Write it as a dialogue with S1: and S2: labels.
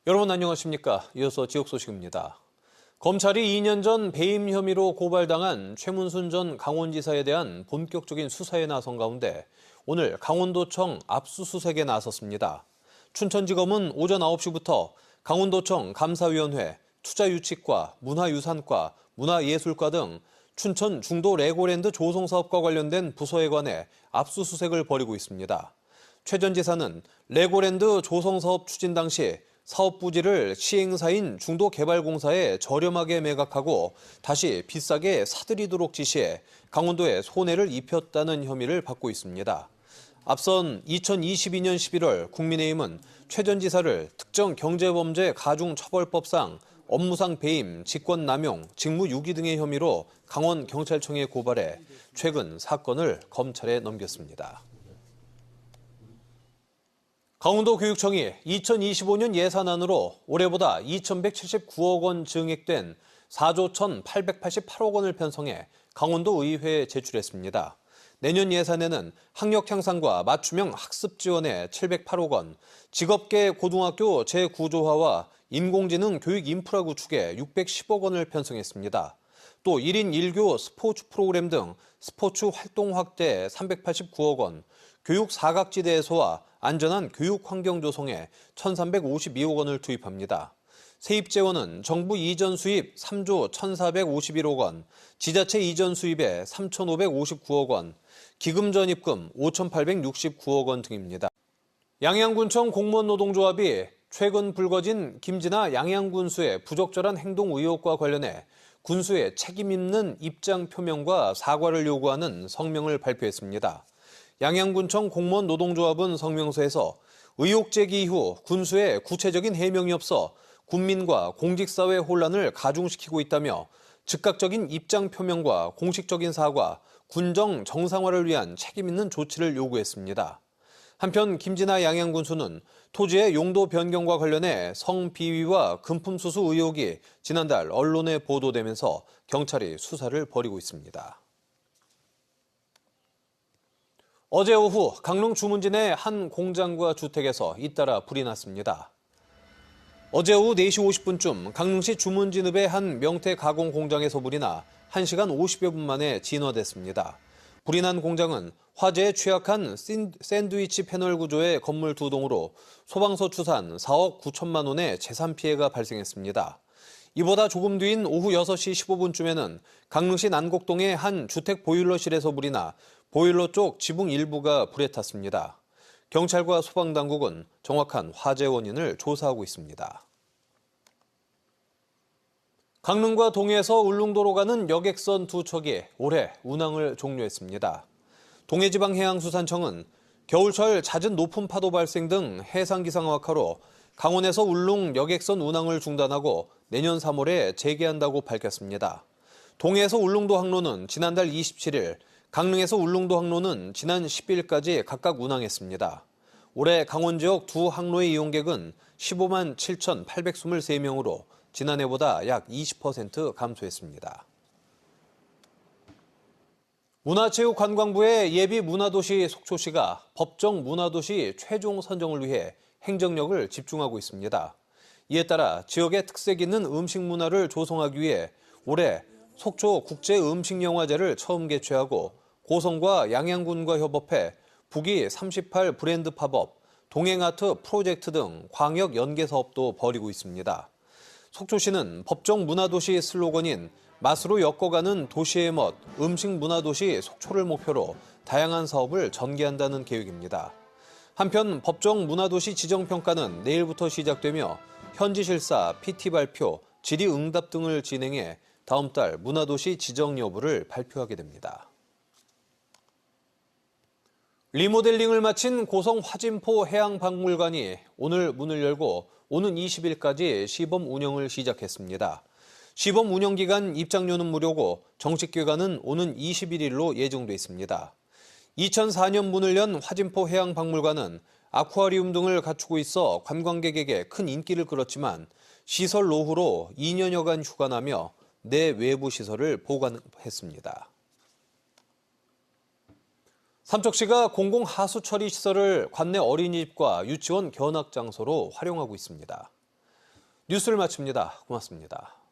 S1: 여러분 안녕하십니까? 이어서 지역 소식입니다. 검찰이 2년 전 배임 혐의로 고발당한 최문순 전 강원지사에 대한 본격적인 수사에 나선 가운데 오늘 강원도청 압수수색에 나섰습니다. 춘천지검은 오전 9시부터 강원도청 감사위원회, 투자유치과, 문화유산과, 문화예술과 등 춘천 중도 레고랜드 조성사업과 관련된 부서에 관해 압수수색을 벌이고 있습니다. 최 전 지사는 레고랜드 조성사업 추진 당시 사업 부지를 시행사인 중도개발공사에 저렴하게 매각하고 다시 비싸게 사들이도록 지시해 강원도에 손해를 입혔다는 혐의를 받고 있습니다. 앞선 2022년 11월 국민의힘은 최 전 지사를 특정 경제범죄 가중처벌법상 업무상 배임, 직권남용, 직무유기 등의 혐의로 강원경찰청에 고발해 최근 사건을 검찰에 넘겼습니다. 강원도교육청이 2025년 예산안으로 올해보다 2,179억 원 증액된 4조 1,888억 원을 편성해 강원도의회에 제출했습니다. 내년 예산에는 학력 향상과 맞춤형 학습 지원에 708억 원, 직업계 고등학교 재구조화와 인공지능 교육 인프라 구축에 610억 원을 편성했습니다. 또 1인 1교 스포츠 프로그램 등 스포츠 활동 확대에 389억 원, 교육 사각지대 해소와 안전한 교육 환경 조성에 1,352억 원을 투입합니다. 세입 재원은 정부 이전 수입 3조 1,451억 원, 지자체 이전 수입에 3,559억 원, 기금 전입금 5,869억 원 등입니다. 양양군청 공무원 노동조합이 최근 불거진 김진아 양양군수의 부적절한 행동 의혹과 관련해 군수의 책임 있는 입장 표명과 사과를 요구하는 성명을 발표했습니다. 양양군청 공무원 노동조합은 성명서에서 의혹 제기 이후 군수의 구체적인 해명이 없어 군민과 공직사회 혼란을 가중시키고 있다며 즉각적인 입장 표명과 공식적인 사과, 군정 정상화를 위한 책임 있는 조치를 요구했습니다. 한편 김진아 양양군수는 토지의 용도 변경과 관련해 성비위와 금품수수 의혹이 지난달 언론에 보도되면서 경찰이 수사를 벌이고 있습니다. 어제 오후 강릉 주문진의 한 공장과 주택에서 잇따라 불이 났습니다. 어제 오후 4시 50분쯤 강릉시 주문진읍의 한 명태 가공 공장에서 불이 나 1시간 50여 분 만에 진화됐습니다. 불이 난 공장은 화재에 취약한 샌드위치 패널 구조의 건물 2동으로 소방서 추산 4억 9천만 원의 재산 피해가 발생했습니다. 이보다 조금 뒤인 오후 6시 15분쯤에는 강릉시 난곡동의 한 주택 보일러실에서 불이 나 보일러 쪽 지붕 일부가 불에 탔습니다. 경찰과 소방당국은 정확한 화재 원인을 조사하고 있습니다. 강릉과 동해에서 울릉도로 가는 여객선 2척이 올해 운항을 종료했습니다. 동해지방해양수산청은 겨울철 잦은 높은 파도 발생 등 해상기상 악화로 강원에서 울릉 여객선 운항을 중단하고 내년 3월에 재개한다고 밝혔습니다. 동해에서 울릉도 항로는 지난달 27일, 강릉에서 울릉도 항로는 지난 10일까지 각각 운항했습니다. 올해 강원 지역 두 항로의 이용객은 15만 7,823명으로 지난해보다 약 20% 감소했습니다. 문화체육관광부의 예비 문화도시 속초시가 법정 문화도시 최종 선정을 위해 행정력을 집중하고 있습니다. 이에 따라 지역의 특색 있는 음식 문화를 조성하기 위해 올해 속초 국제음식영화제를 처음 개최하고 고성과 양양군과 협업해 북이 38 브랜드 팝업, 동행아트 프로젝트 등 광역 연계 사업도 벌이고 있습니다. 속초시는 법정 문화도시 슬로건인 맛으로 엮어가는 도시의 멋, 음식 문화도시 속초를 목표로 다양한 사업을 전개한다는 계획입니다. 한편 법정 문화도시 지정평가는 내일부터 시작되며 현지실사, PT 발표, 질의응답 등을 진행해 다음 달 문화도시 지정 여부를 발표하게 됩니다. 리모델링을 마친 고성 화진포 해양박물관이 오늘 문을 열고 오는 20일까지 시범 운영을 시작했습니다. 시범 운영 기간 입장료는 무료고 정식 개관은 오는 21일로 예정돼 있습니다. 2004년 문을 연 화진포 해양박물관은 아쿠아리움 등을 갖추고 있어 관광객에게 큰 인기를 끌었지만 시설 노후로 2년여간 휴관하며 내외부 시설을 보관했습니다. 삼척시가 공공하수처리 시설을 관내 어린이집과 유치원 견학장소로 활용하고 있습니다. 뉴스를 마칩니다. 고맙습니다.